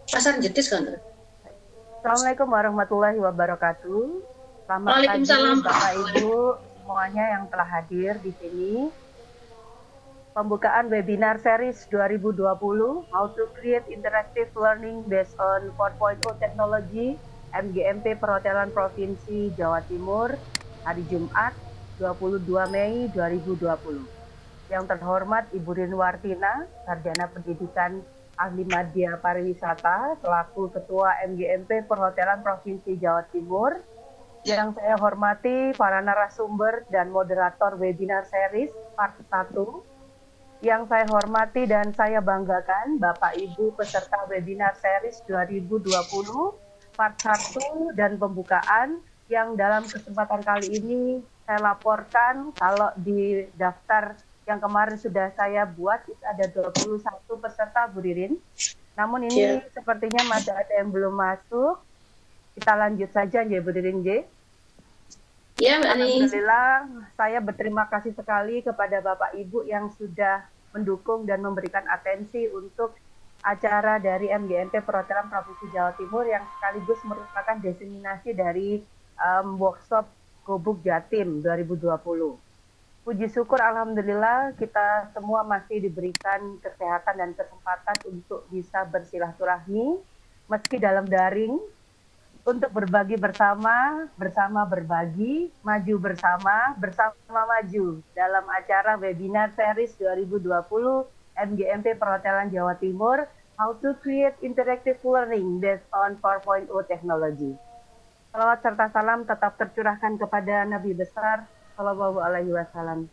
Pasar jetis kan? Assalamualaikum warahmatullahi wabarakatuh. Selamat pagi Waalaikumsalam. Bapak Ibu semuanya yang telah hadir di sini. Pembukaan webinar series 2020 How to Create Interactive Learning Based on 4.0 Technology MGMP Perhotelan Provinsi Jawa Timur hari Jumat 22 Mei 2020. Yang terhormat Ibu Rinwartina, Sarjana Pendidikan Ahli Madya Pariwisata selaku Ketua MGMP Perhotelan Provinsi Jawa Timur. Yang saya hormati para narasumber dan moderator webinar series part 1. Yang saya hormati dan saya banggakan Bapak Ibu peserta webinar series 2020 part 1 dan pembukaan yang dalam kesempatan kali ini saya laporkan kalau di daftar yang kemarin sudah saya buat itu ada 21 peserta Bu Ririn. Namun ini sepertinya masih ada yang belum masuk. Kita lanjut saja ya Bu Ririn J. Ya, Mbak Ani. Alhamdulillah, saya berterima kasih sekali kepada Bapak Ibu yang sudah mendukung dan memberikan atensi untuk acara dari MGMP Perhotelan Provinsi Jawa Timur yang sekaligus merupakan diseminasi dari workshop Gubuk Jatim 2020. Puji syukur Alhamdulillah kita semua masih diberikan kesehatan dan kesempatan untuk bisa bersilaturahmi meski dalam daring, untuk berbagi bersama berbagi, maju bersama maju dalam acara webinar series 2020 MGMP Perhotelan Jawa Timur How to Create Interactive Learning Based on 4.0 Technology. Salawat serta salam tetap tercurahkan kepada Nabi besar Shallallahu Alaihi Wasallam.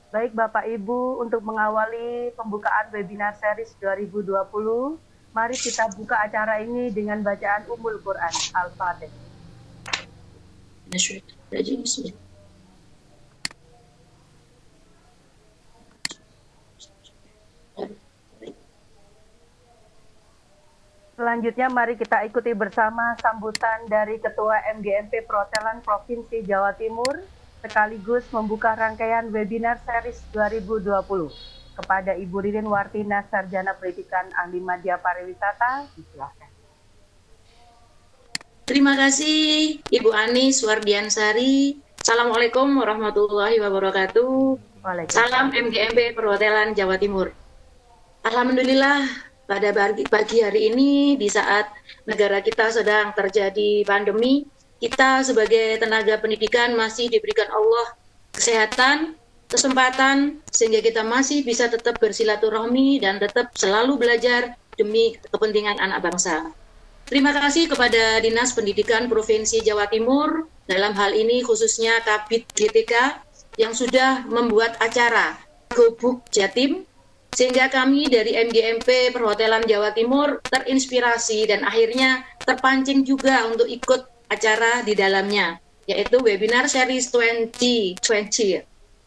Baik Bapak Ibu, untuk mengawali pembukaan webinar series 2020, mari kita buka acara ini dengan bacaan Ummul Quran Al-Fatih. Selanjutnya mari kita ikuti bersama sambutan dari Ketua MGMP Perhotelan Provinsi Jawa Timur sekaligus membuka rangkaian webinar series 2020. Kepada Ibu Ririn Wartina, Sarjana Pendidikan Ahli Madya Pariwisata, silakan. Terima kasih Ibu Ani Suwardiansari. Assalamualaikum warahmatullahi wabarakatuh. Salam MGMP Perhotelan Jawa Timur. Alhamdulillah pada pagi hari ini di saat negara kita sedang terjadi pandemi, kita sebagai tenaga pendidikan masih diberikan Allah kesehatan, kesempatan sehingga kita masih bisa tetap bersilaturahmi dan tetap selalu belajar demi kepentingan anak bangsa. Terima kasih kepada Dinas Pendidikan Provinsi Jawa Timur dalam hal ini khususnya Kabid GTK yang sudah membuat acara Gubuk Jatim sehingga kami dari MGMP Perhotelan Jawa Timur terinspirasi dan akhirnya terpancing juga untuk ikut acara di dalamnya, yaitu webinar series 2020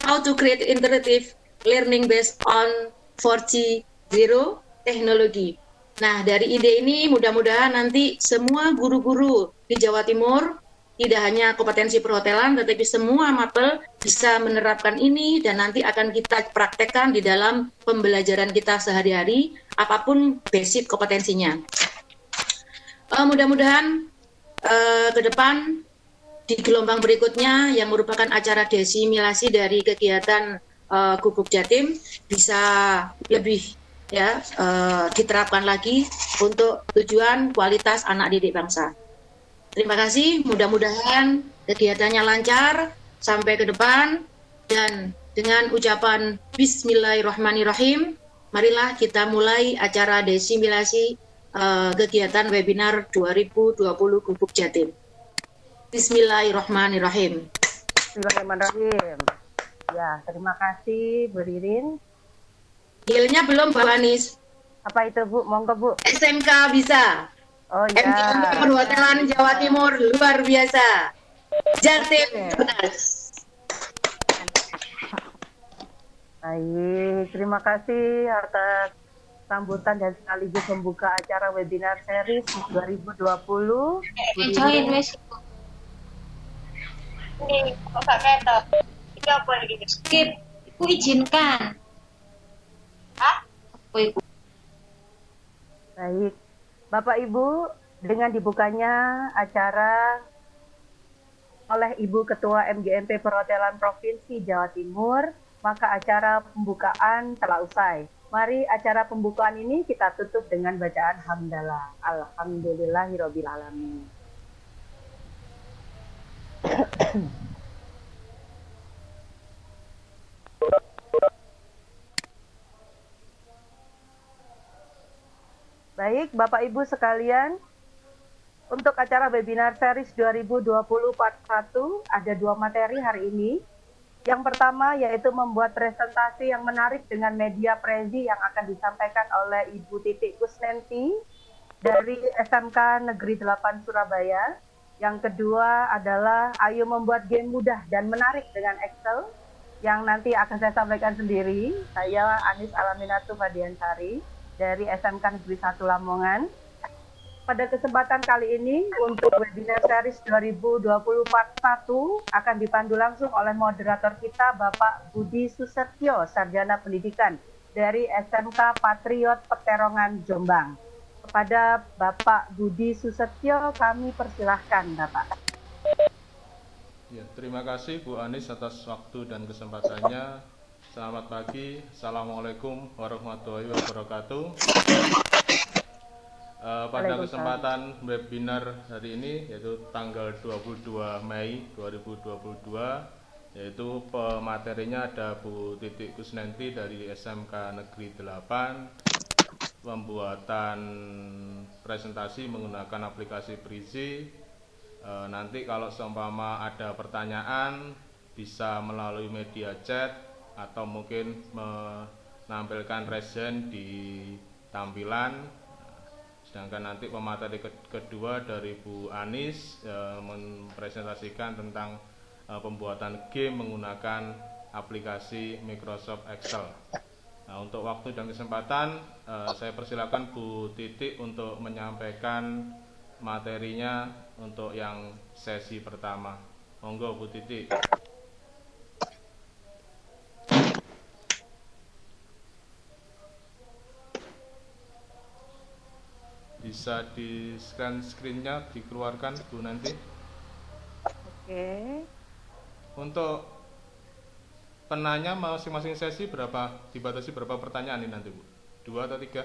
How to Create Interactive Learning Based on 4.0 Technology. Nah, dari ide ini mudah-mudahan nanti semua guru-guru di Jawa Timur, tidak hanya kompetensi perhotelan, tetapi semua mapel bisa menerapkan ini dan nanti akan kita praktekkan di dalam pembelajaran kita sehari-hari, apapun basic kompetensinya. Mudah-mudahan ke depan di gelombang berikutnya yang merupakan acara desimilasi dari kegiatan Gubuk Jatim bisa lebih diterapkan lagi untuk tujuan kualitas anak didik bangsa. Terima kasih, mudah-mudahan kegiatannya lancar sampai ke depan dan dengan ucapan Bismillahirrahmanirrahim, marilah kita mulai acara desimilasi kegiatan webinar 2020 Gubuk Jatim. Bismillahirrahmanirrahim. Bismillahirrahmanirrahim. Ya, terima kasih Bu Ririn. Hilnya belum Bu Anis. Apa itu Bu? Monggo Bu. SMK bisa. Oh ya. MGMP Perhotelan Jawa Timur luar biasa. Jatim. Baik, terima kasih atas sambutan dan sekaligus membuka acara webinar series 2020. Join wes. Ini kok gak ketok. Iki apa iki? Skip. Iku izinkan. Hah? Apa iku? Baik. Bapak Ibu, dengan dibukanya acara oleh Ibu Ketua MGMP Perhotelan Provinsi Jawa Timur, maka acara pembukaan telah usai. Mari acara pembukaan ini kita tutup dengan bacaan hamdalah. Alhamdulillahirabbil alamin. Baik, Bapak Ibu sekalian, untuk acara webinar series 2021 ada 2 materi hari ini. Yang pertama yaitu membuat presentasi yang menarik dengan media prezi yang akan disampaikan oleh Ibu Titik Kusnenti dari SMK Negeri 8 Surabaya. Yang kedua adalah ayo membuat game mudah dan menarik dengan Excel yang nanti akan saya sampaikan sendiri. Saya Anis Alaminatu Fadiansari dari SMK Negeri 1 Lamongan. Pada kesempatan kali ini untuk webinar series 2021 akan dipandu langsung oleh moderator kita Bapak Budi Susetyo, Sarjana Pendidikan dari SMK Patriot Peterongan Jombang. Kepada Bapak Budi Susetyo kami persilahkan Bapak. Ya, terima kasih Bu Anis atas waktu dan kesempatannya. Selamat pagi, Assalamualaikum warahmatullahi wabarakatuh. Pada kesempatan webinar hari ini yaitu tanggal 22 Mei 2022, yaitu pematerinya ada Bu Titik Kusnenti dari SMK Negeri 8, pembuatan presentasi menggunakan aplikasi Prezi. Nanti kalau seumpama ada pertanyaan bisa melalui media chat atau mungkin menampilkan resen di tampilan. Sedangkan nanti pemateri kedua dari Bu Anis mempresentasikan tentang pembuatan game menggunakan aplikasi Microsoft Excel. Nah, untuk waktu dan kesempatan saya persilakan Bu Titik untuk menyampaikan materinya untuk yang sesi pertama. Monggo Bu Titik. Bisa di screen-nya dikeluarkan Bu nanti. Oke. Untuk penanya masing-masing sesi dibatasi berapa pertanyaan ini nanti Bu? 2 atau 3?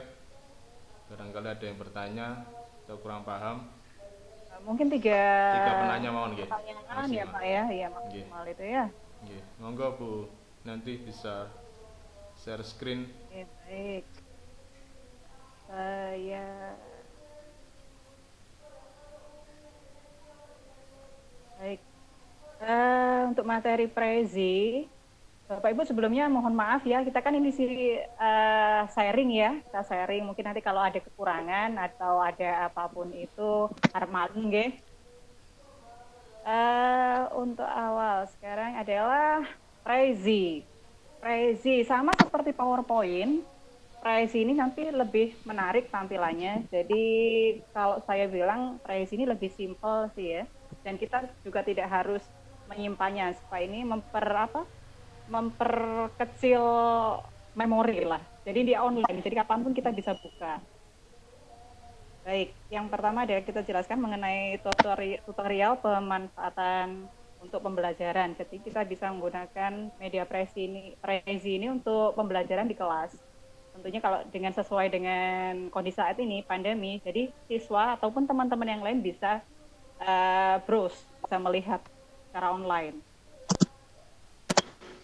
Barangkali ada yang bertanya atau kurang paham. Mungkin 3 penanya mohon nggih. Pertanyaan ya Pak ya, ya maksimal itu ya. Nggih. Monggo Bu, nanti bisa share screen. Oke, baik. Saya baik. Untuk materi Prezi, Bapak Ibu sebelumnya mohon maaf ya, kita kan ini sharing ya, kita sharing. Mungkin nanti kalau ada kekurangan atau ada apapun itu harap maklum nggih. Untuk awal sekarang adalah Prezi. Prezi sama seperti PowerPoint. Prezi ini nanti lebih menarik tampilannya. Jadi kalau saya bilang Prezi ini lebih simpel sih ya. Dan kita juga tidak harus menyimpannya supaya ini memperkecil memori lah. Jadi di online, jadi kapanpun kita bisa buka. Baik, yang pertama adalah kita jelaskan mengenai tutorial pemanfaatan untuk pembelajaran. Jadi kita bisa menggunakan media Prezi ini untuk pembelajaran di kelas. Tentunya kalau sesuai dengan kondisi saat ini, pandemi, jadi siswa ataupun teman-teman yang lain bisa browse, bisa melihat secara online.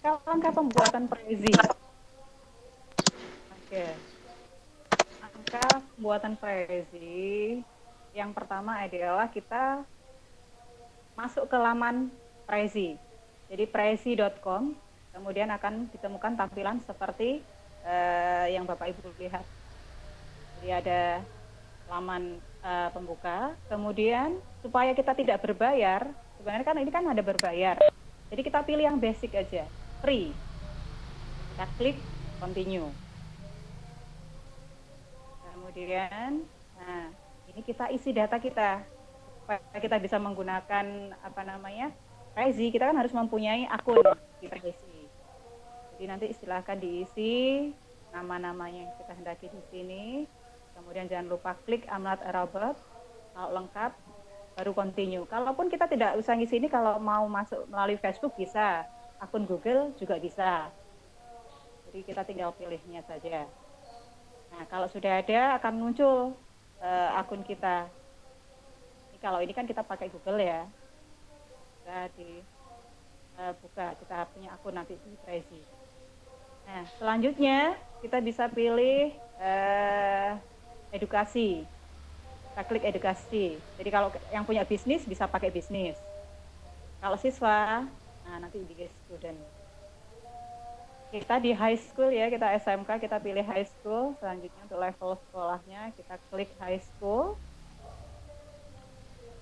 Langkah pembuatan Prezi. Oke. Langkah pembuatan Prezi yang pertama adalah kita masuk ke laman Prezi. Jadi prezi.com, kemudian akan ditemukan tampilan seperti yang Bapak Ibu lihat. Jadi ada laman pembuka, kemudian supaya kita tidak berbayar, sebenarnya kan ini kan ada berbayar. Jadi kita pilih yang basic aja, free. Kita klik continue. Kemudian, nah ini kita isi data kita supaya kita bisa menggunakan Prezi. Kita kan harus mempunyai akun di Prezi. Jadi nanti silahkan diisi nama-namanya yang kita hendaki di sini. Kemudian jangan lupa klik I'm not a robot. Kalau lengkap, baru continue. Kalaupun kita tidak usah ngisi ini, kalau mau masuk melalui Facebook bisa, akun Google juga bisa. Jadi kita tinggal pilihnya saja. Nah, kalau sudah ada akan muncul akun kita. Kalau ini kan kita pakai Google ya. Kita buka, kita punya akun nanti di Prezi. Nah, selanjutnya kita bisa pilih edukasi. Kita klik edukasi. Jadi kalau yang punya bisnis bisa pakai bisnis. Kalau siswa, nah nanti di student. Kita di high school ya, kita SMK, kita pilih high school. Selanjutnya untuk level sekolahnya kita klik high school.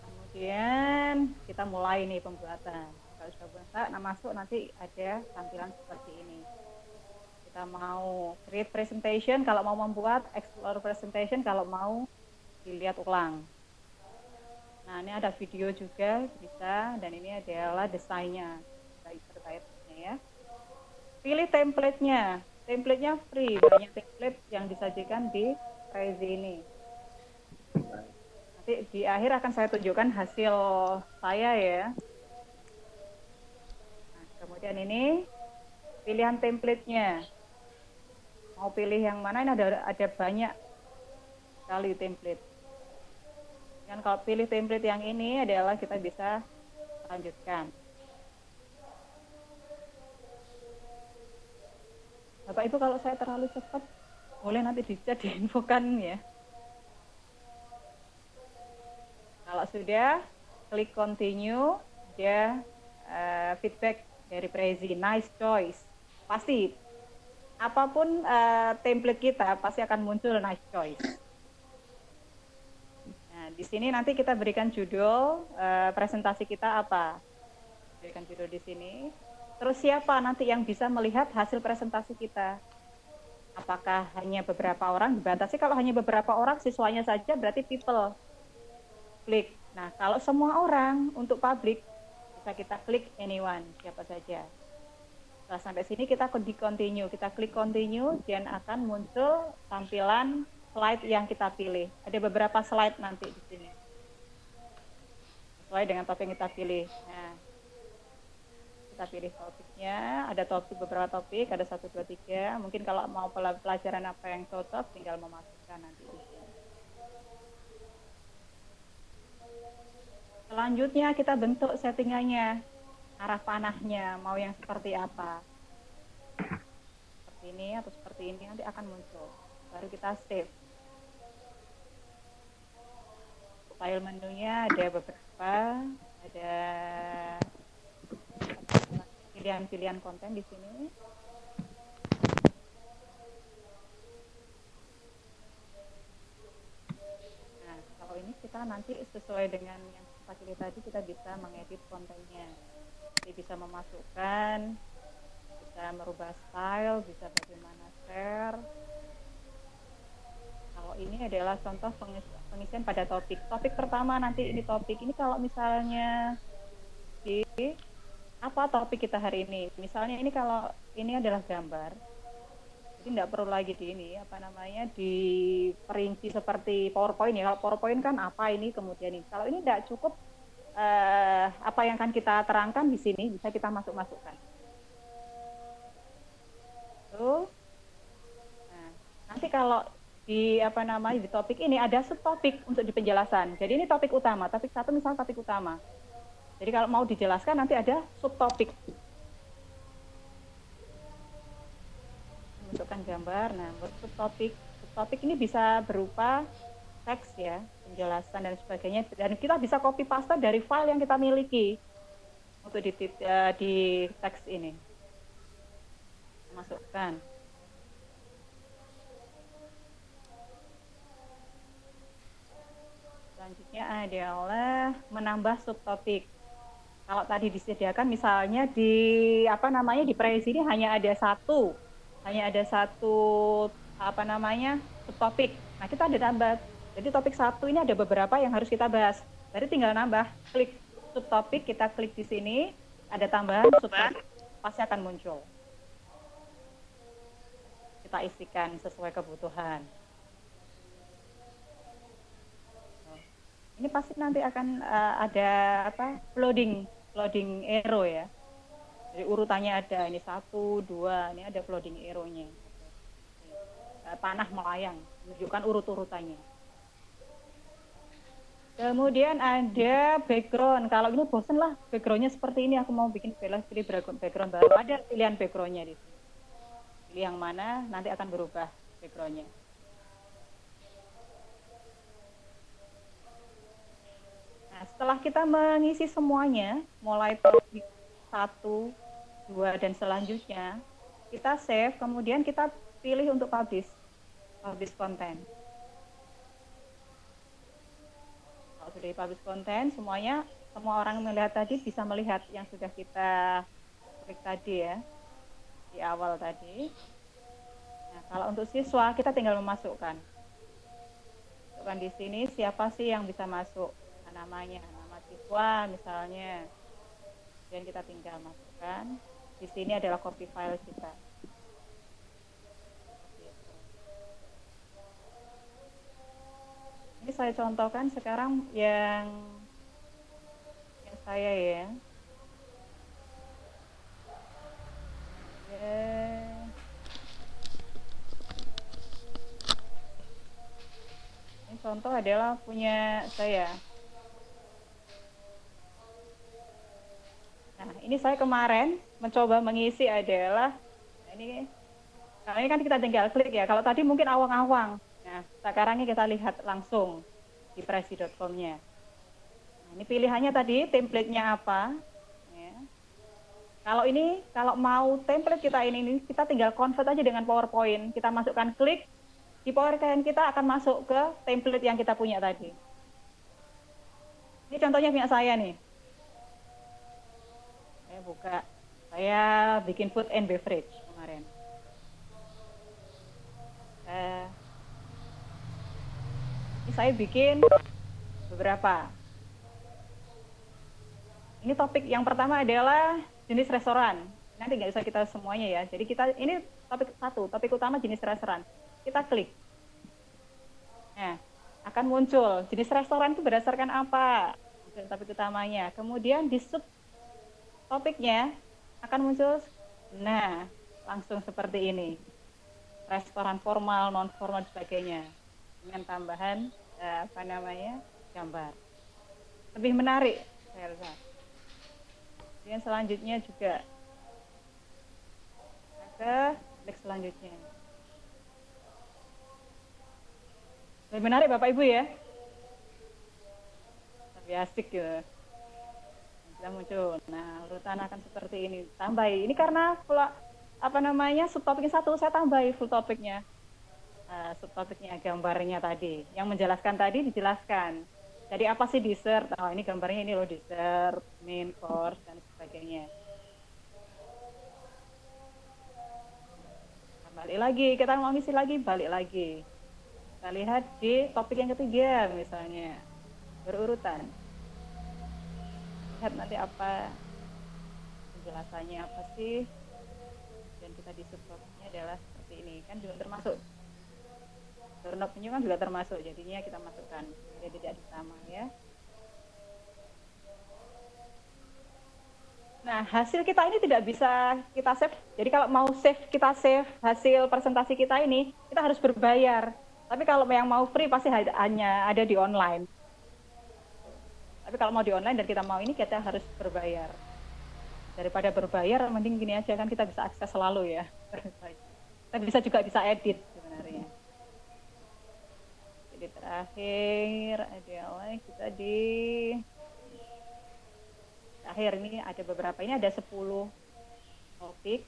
Kemudian kita mulai nih pembuatan. Kalau sudah buat, nah masuk nanti ada tampilan seperti ini. Kita mau create presentation, kalau mau membuat explore presentation, kalau mau dilihat ulang. Nah ini ada video juga bisa, dan ini adalah desainnya, terkaitnya ya. Pilih template-nya, template-nya free, banyak template yang disajikan di Prezi ini. Nanti di akhir akan saya tunjukkan hasil saya ya. Nah, kemudian ini pilihan template-nya. Mau pilih yang mana, ini ada banyak sekali template. Dan kalau pilih template yang ini adalah kita bisa lanjutkan. Bapak Ibu kalau saya terlalu cepat, boleh nanti bisa diinfokan ya. Kalau sudah, klik continue, dia feedback dari Prezi, nice choice. Pasti, apapun template kita, pasti akan muncul nice choice. Nah, di sini nanti kita berikan judul presentasi kita apa. Berikan judul di sini. Terus siapa nanti yang bisa melihat hasil presentasi kita? Apakah hanya beberapa orang? Dibatasi kalau hanya beberapa orang, siswanya saja berarti people. Klik. Nah, kalau semua orang untuk publik, bisa kita klik anyone, siapa saja. Setelah sampai sini kita di continue, kita klik continue, dan akan muncul tampilan slide yang kita pilih. Ada beberapa slide nanti di sini. Sesuai dengan topik yang kita pilih. Nah, kita pilih topiknya, ada beberapa topik, ada 1, 2, 3. Mungkin kalau mau pelajaran apa yang cocok, tinggal memasukkan nanti di sini. Selanjutnya kita bentuk settingannya, arah panahnya, mau yang seperti apa. Seperti ini atau seperti ini, nanti akan muncul. Baru kita save. File menunya ada beberapa, ada pilihan-pilihan konten di sini. Nah, kalau ini kita nanti sesuai dengan yang kita pilih tadi, kita bisa mengedit kontennya. Jadi bisa memasukkan, bisa merubah style, bisa bagaimana share. Kalau ini adalah contoh pengisian pada topik. Topik pertama nanti ini topik. Ini kalau misalnya di apa topik kita hari ini? Misalnya ini kalau ini adalah gambar. Jadi tidak perlu lagi diperinci seperti PowerPoint ya. Kalau PowerPoint kan apa ini kemudian ini. Kalau ini tidak cukup apa yang akan kita terangkan di sini bisa kita masukkan. Tuh. Nah, nanti kalau di di topik ini ada subtopik untuk di penjelasan. Jadi ini topik utama, topik 1 misalnya topik utama. Jadi kalau mau dijelaskan nanti ada subtopik. Masukkan gambar. Nah, subtopik ini bisa berupa teks ya, penjelasan dan sebagainya. Dan kita bisa copy paste dari file yang kita miliki untuk di teks ini. Masukkan. Selanjutnya adalah menambah subtopik. Kalau tadi disediakan misalnya di di Prezi ini hanya ada satu subtopik. Nah, kita ada tambah. Jadi topik 1 ini ada beberapa yang harus kita bahas. Jadi tinggal nambah, klik subtopik, kita klik di sini, ada tambahan subtopik, pasti akan muncul. Kita isikan sesuai kebutuhan. Ini pasti nanti akan ada floating arrow ya. Jadi urutannya ada, ini 1, 2, ini ada floating arrow-nya. Panah melayang, menunjukkan urut-urutannya. Kemudian ada background. Kalau ini bosen lah, background-nya seperti ini, aku mau pilih background baru. Ada pilihan background-nya di sini. Pilih yang mana, nanti akan berubah background-nya. Nah, setelah kita mengisi semuanya, mulai topik 1, 2, dan selanjutnya, kita save, kemudian kita pilih untuk publish content. Kalau sudah publish content, semua orang melihat tadi bisa melihat yang sudah kita klik tadi ya, di awal tadi. Nah, kalau untuk siswa, kita tinggal memasukkan. Masukkan di sini, siapa sih yang bisa masuk? Namanya, nama siswa misalnya. Dan kita tinggal masukkan. Di sini adalah copy file kita. Ini saya contohkan sekarang yang saya ya. Ini contoh adalah punya saya. Nah, ini saya kemarin mencoba mengisi adalah, kalau ini kan kita tinggal klik ya. Kalau tadi mungkin awang-awang. Nah, sekarang ini kita lihat langsung di presi.com-nya. Nah, ini pilihannya tadi, template-nya apa. Ya. Kalau mau template kita ini, kita tinggal convert aja dengan PowerPoint. Kita masukkan klik, di PowerPoint kita akan masuk ke template yang kita punya tadi. Ini contohnya punya saya nih. Saya buka, saya bikin food and beverage kemarin. Ini saya bikin beberapa. Ini topik yang pertama adalah jenis restoran. Nanti nggak bisa kita semuanya ya. Jadi ini topik 1, topik utama jenis restoran. Kita klik. Nah, akan muncul jenis restoran itu berdasarkan apa? Topik utamanya. Kemudian di sub topiknya akan muncul, nah langsung seperti ini. Restoran formal, non formal, dan sebagainya. Dengan tambahan gambar. Lebih menarik, saya rasa. Kemudian selanjutnya juga ke klik selanjutnya. Lebih menarik Bapak Ibu ya. Lebih asik gitu. Bisa muncul. Nah, urutan akan seperti ini. Tambahi. Ini karena subtopiknya 1, saya tambahi full topiknya. Subtopiknya gambarnya tadi. Yang menjelaskan tadi dijelaskan. Jadi apa sih dessert? Oh, ini gambarnya ini loh dessert, main course, dan sebagainya. Nah, balik lagi, kita mau ngisi lagi, balik lagi. Kita lihat di topik yang ketiga misalnya. Berurutan. Lihat nanti apa penjelasannya apa sih. Dan kita di subtopiknya adalah seperti ini. Kan juga termasuk. Doorknob ini kan juga termasuk, jadinya kita masukkan, jadi tidak sama ya. Nah, hasil kita ini tidak bisa kita save. Jadi kalau mau kita save hasil presentasi kita ini, kita harus berbayar. Tapi kalau yang mau free pasti hanya ada di online. Tapi kalau mau di online dan kita mau ini, kita harus berbayar. Daripada berbayar, mending gini aja kan kita bisa akses selalu ya. Kita bisa edit sebenarnya. Jadi terakhir adalah kita di akhir ini ada beberapa, ini ada 10 topik.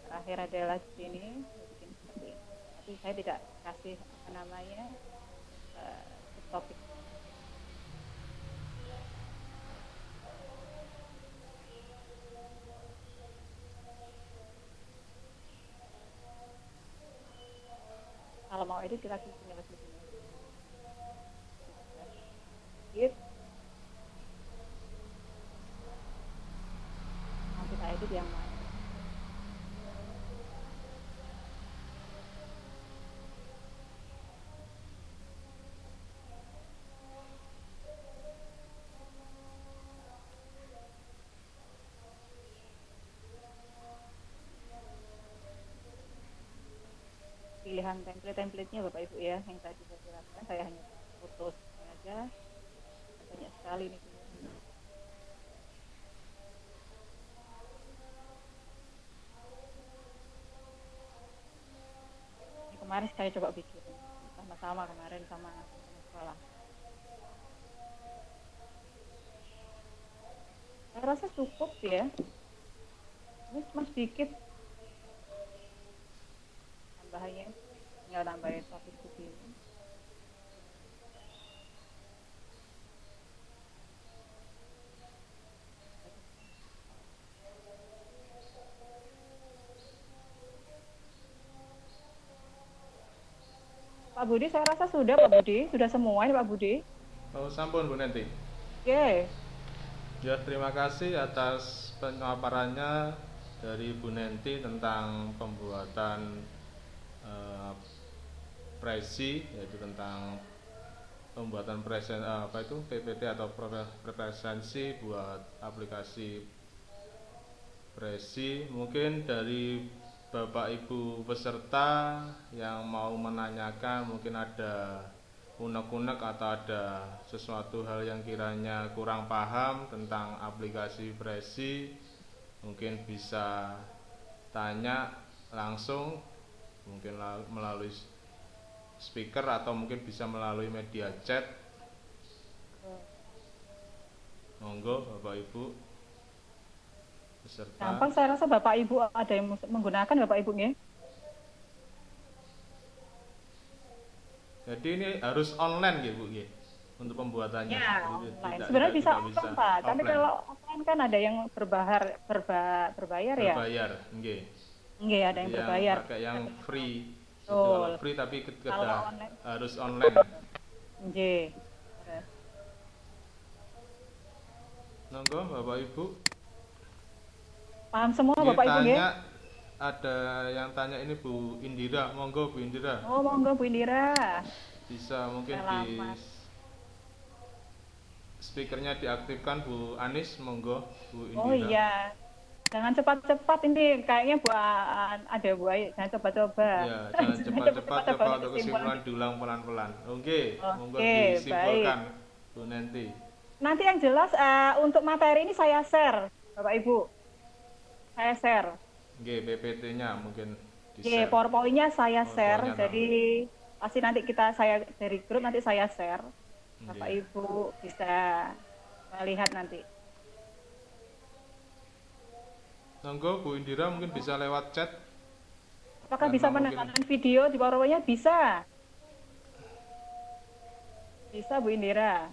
Terakhir adalah di sini bikin seperti ini. Tapi saya tidak kasih topik. Kalau mau edit kita klik sini. Mau kita edit yang mana? pilihan template-templatenya Bapak Ibu ya, yang tadi saya jelaskan. Saya hanya foto aja, banyak sekali nih. Ini kemarin saya coba bikin sama-sama kemarin sama sekolah. Saya rasa cukup ya. Ini cuma sedikit tambahannya, tinggal tambahin topik begini. Pak Budi, saya rasa sudah Pak Budi, sudah semua ini Pak Budi. Oh, sampun Bu Nenti. Oke. Ya, terima kasih atas pemaparannya dari Bu Nenti tentang pembuatan presi, yaitu tentang pembuatan PPT atau presensi buat aplikasi presi. Mungkin dari Bapak Ibu peserta yang mau menanyakan, mungkin ada unek-unek atau ada sesuatu hal yang kiranya kurang paham tentang aplikasi presi, mungkin bisa tanya langsung, mungkin melalui speaker atau mungkin bisa melalui media chat. Monggo Bapak Ibu peserta. Gampang, saya rasa Bapak Ibu ada yang menggunakan Bapak Ibu ya. Jadi ini harus online ya Bu ya, untuk pembuatannya. Ya, Jadi, online. Sebenarnya bisa tidak offline Pak, tapi kalau offline kan ada yang berbayar ya. Berbayar, nggih. Nggih, ada yang berbayar. Pakai yang free. Itu Betul. kalau free tapi ketika online, harus online. Nggih. Monggo Bapak Ibu. Paham semua Nggih, Bapak Ibu nggih? Ada yang tanya ini Bu Indira, monggo Bu Indira. Oh, monggo Bu Indira. Bisa mungkin Selamat. speakernya diaktifkan Bu Anis, monggo Bu Indira. Oh iya. Jangan cepat-cepat ini kayaknya ada Bu Ayu, jangan coba-coba. Ya, jangan cepat-cepat, coba untuk kesimpulan diulang pelan-pelan. Oke, monggo disimpulkan Bu Nenti. Nanti yang jelas untuk materi ini saya share, Bapak Ibu. Saya share. Oke, PPT-nya mungkin Oke, PowerPoint-nya saya share. Jadi pasti nanti saya dari grup nanti saya share. Bapak Ibu bisa melihat nanti. Monggo Bu Indira mungkin bisa lewat chat. Apakah bisa menanyakan video di PowerPoint-nya? Bisa. Bisa Bu Indira.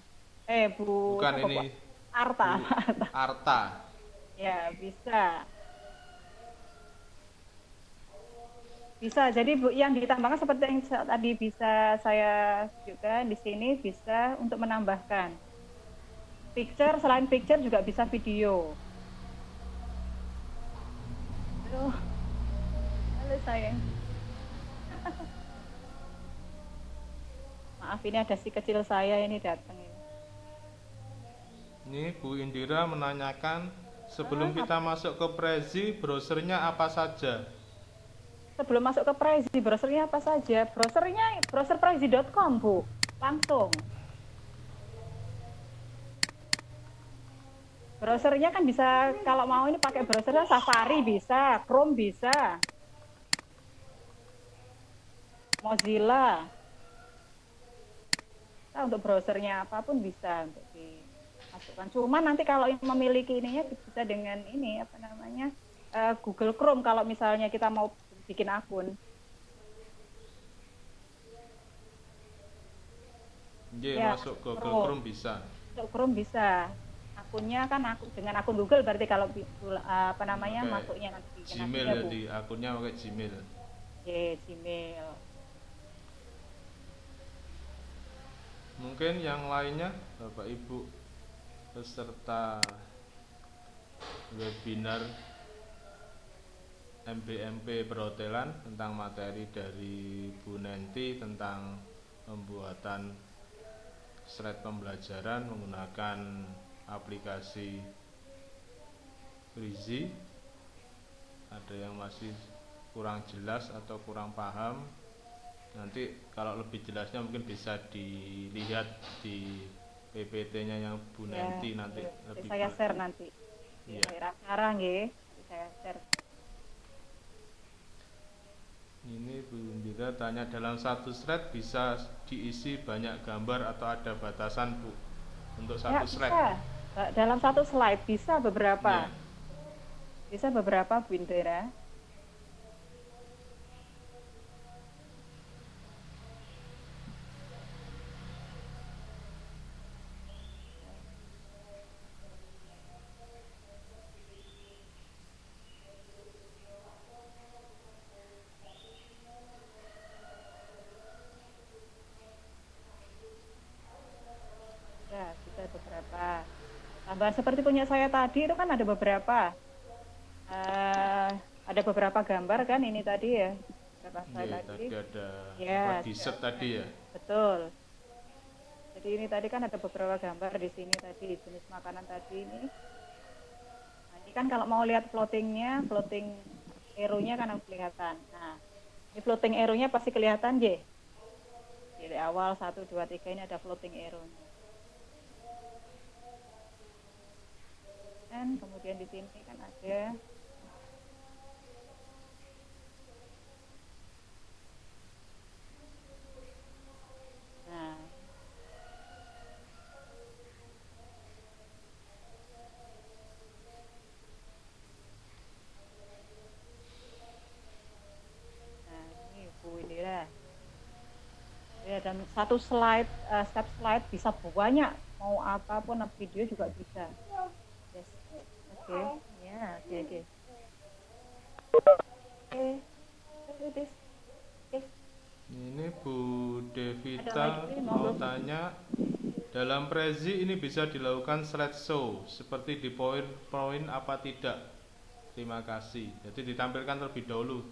Bu bukan ini Arta. Bu Arta. Ya, bisa. Bisa, jadi Bu, yang ditambahkan seperti yang tadi bisa saya tunjukkan di sini, bisa untuk menambahkan picture, selain picture juga bisa video. Aduh, halo sayang. Maaf, ini ada si kecil saya ini datang. Ini Bu Indira menanyakan, sebelum kita masuk ke Prezi, browsernya apa saja? Sebelum masuk ke Prezi, browsernya apa saja? Browser prezi.com, Bu. Langsung. Browsernya kan bisa, kalau mau ini pakai browsernya Safari bisa, Chrome bisa, Mozilla. Nah, untuk browsernya apapun bisa untuk dimasukkan. Cuma nanti kalau memiliki ininya bisa dengan ini, apa namanya, Google Chrome kalau misalnya kita mau bikin akun. Ya, masuk ke Google Chrome bisa. Untuk Chrome bisa. Akunnya kan dengan akun Google berarti kalau apa namanya masuknya nanti. Gmail ya, di akunnya pakai Gmail. Gmail. Mungkin yang lainnya Bapak Ibu peserta webinar MBMP Perhotelan tentang materi dari Bu Nenti tentang pembuatan slide pembelajaran menggunakan aplikasi Prezi. Ada yang masih kurang jelas atau kurang paham, Nanti kalau lebih jelasnya mungkin bisa dilihat di PPT-nya yang Bu Ya, Nenti nanti lebih saya share nanti. Iya. Daerah sekarang nggih, saya share. Ini Bu Indira tanya, dalam satu slide bisa diisi banyak gambar atau ada batasan Bu untuk Ya, satu slide? bisa. Dalam satu slide bisa beberapa. Iya. Bisa beberapa Bu Indira. Ya, bisa beberapa. Gambar seperti punya saya tadi itu kan ada beberapa. Ada beberapa gambar kan ini tadi ya. Beberapa slide Iya, lagi. tadi ada Ya, dessert tadi ya. betul. Jadi ini tadi kan ada beberapa gambar di sini tadi, jenis makanan tadi ini. Nah, ini kan kalau mau lihat floatingnya, floating arrow-nya kan harus kelihatan. Nah, ini floating arrow-nya pasti kelihatan, J. Jadi awal 1, 2, 3 ini ada floating arrow-nya. Dan kemudian di sini kan ada nah ini Bu Indira. Ya, dan satu slide, step slide bisa banyak, mau apapun video juga bisa. Yes. Oke, ya, oke. Oke. Ini Bu Devita Ada lagi, mau monggo. tanya, dalam Prezi ini bisa dilakukan slideshow seperti di poin-poin apa tidak? Terima kasih. Jadi ditampilkan terlebih dahulu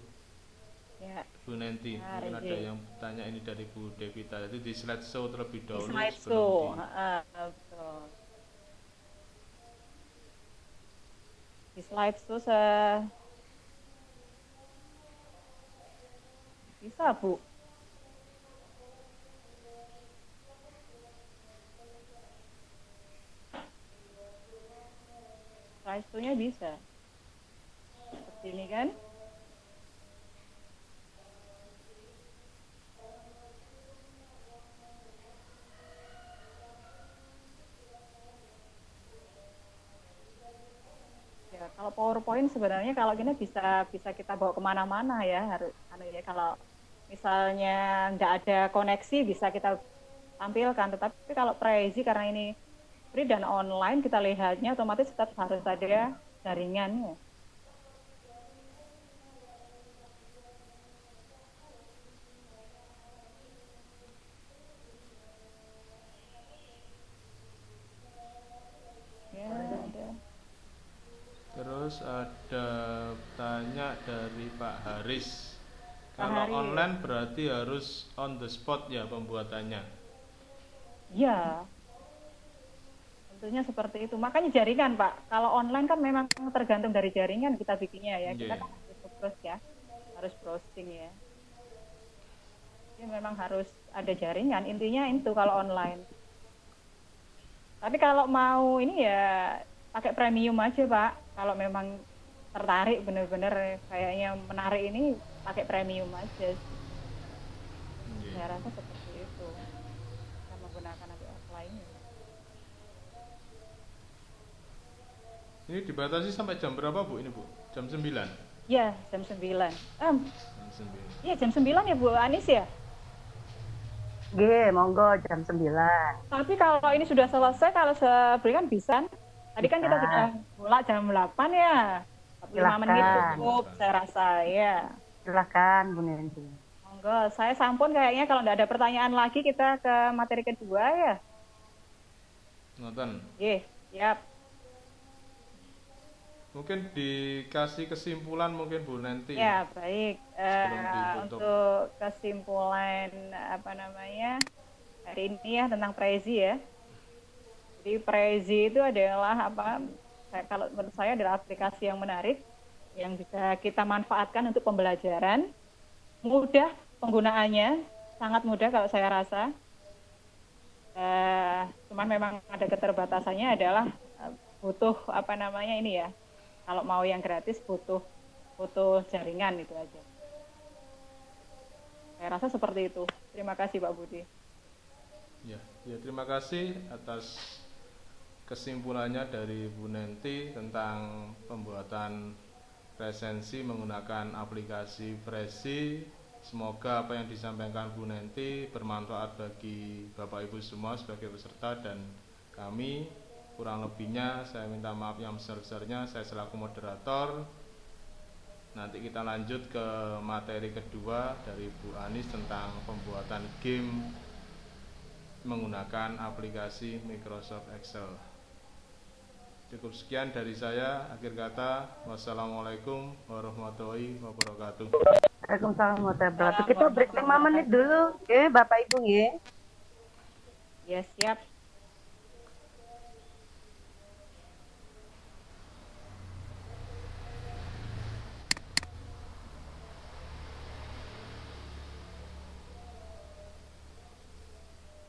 Ya, Bu Nenti. Ya, Mungkin ada Rezi. yang tanya ini dari Bu Devita. Jadi di slideshow terlebih di dahulu slideshow. sebelum Betul. Di slideshow bisa, Bu. Slideshow-nya bisa. Seperti ini kan? Ya, kalau PowerPoint sebenarnya kalau gini bisa kita bawa kemana-mana ya. Harus kalau misalnya nggak ada koneksi bisa kita tampilkan. Tetapi kalau Prezi karena ini free dan online kita lihatnya otomatis tetap harus ada jaringannya. Ya, ada. Terus ada tanya dari Pak Haris. Pak Kalau Haris. online berarti harus on the spot ya pembuatannya. Ya, tentunya seperti itu. Makanya jaringan, Pak. Kalau online kan memang tergantung dari jaringan kita bikinnya ya. Kita kan harus browse ya, harus browsing ya. Jadi memang harus ada jaringan. Intinya itu kalau online. Tapi kalau mau ini ya pakai premium aja, Pak. Kalau memang tertarik benar-benar kayaknya menarik ini pakai premium aja. Saya rasa seperti itu. Kita menggunakan nanti offline-nya. Ini dibatasi sampai jam berapa Bu ini Bu? Jam 9? Ya, jam 9. Jam 9. Iya, jam 9 ya Bu Anis ya? G, monggo jam 9. Tapi kalau ini sudah selesai, kalau berikan bisa. Tadi kan kita Bisa. sudah mulai jam 8 ya. 45 menit Silakan. cukup, saya rasa ya. Silakan Bu Nenti. Monggo, saya sampun kayaknya kalau tidak ada pertanyaan lagi kita ke materi kedua ya. Nonton. Siap. Mungkin dikasih kesimpulan mungkin Bu Nenti. Ya, baik. Sebelum ditutup. Untuk kesimpulan hari ini ya tentang Prezi ya. Jadi Prezi itu adalah kalau menurut saya adalah aplikasi yang menarik yang bisa kita manfaatkan untuk pembelajaran, mudah penggunaannya, sangat mudah kalau saya rasa. Cuman memang ada keterbatasannya adalah butuh apa namanya ini ya. Kalau mau yang gratis butuh jaringan itu aja. Saya rasa seperti itu. Terima kasih Pak Budi. Ya, terima kasih atas kesimpulannya dari Bu Nenti tentang pembuatan presensi menggunakan aplikasi Prezi. Semoga apa yang disampaikan Bu Nenti bermanfaat bagi Bapak Ibu semua sebagai peserta dan kami. Kurang lebihnya saya minta maaf yang besar-besarnya, saya selaku moderator. Nanti kita lanjut ke materi kedua dari Bu Anis tentang pembuatan game menggunakan aplikasi Microsoft Excel. Cukup sekian dari saya. Akhir kata, wassalamualaikum warahmatullahi wabarakatuh. Waalaikumsalam warahmatullahi wabarakatuh. Kita break 5 menit dulu, Bapak Ibu ya. Ya, siap.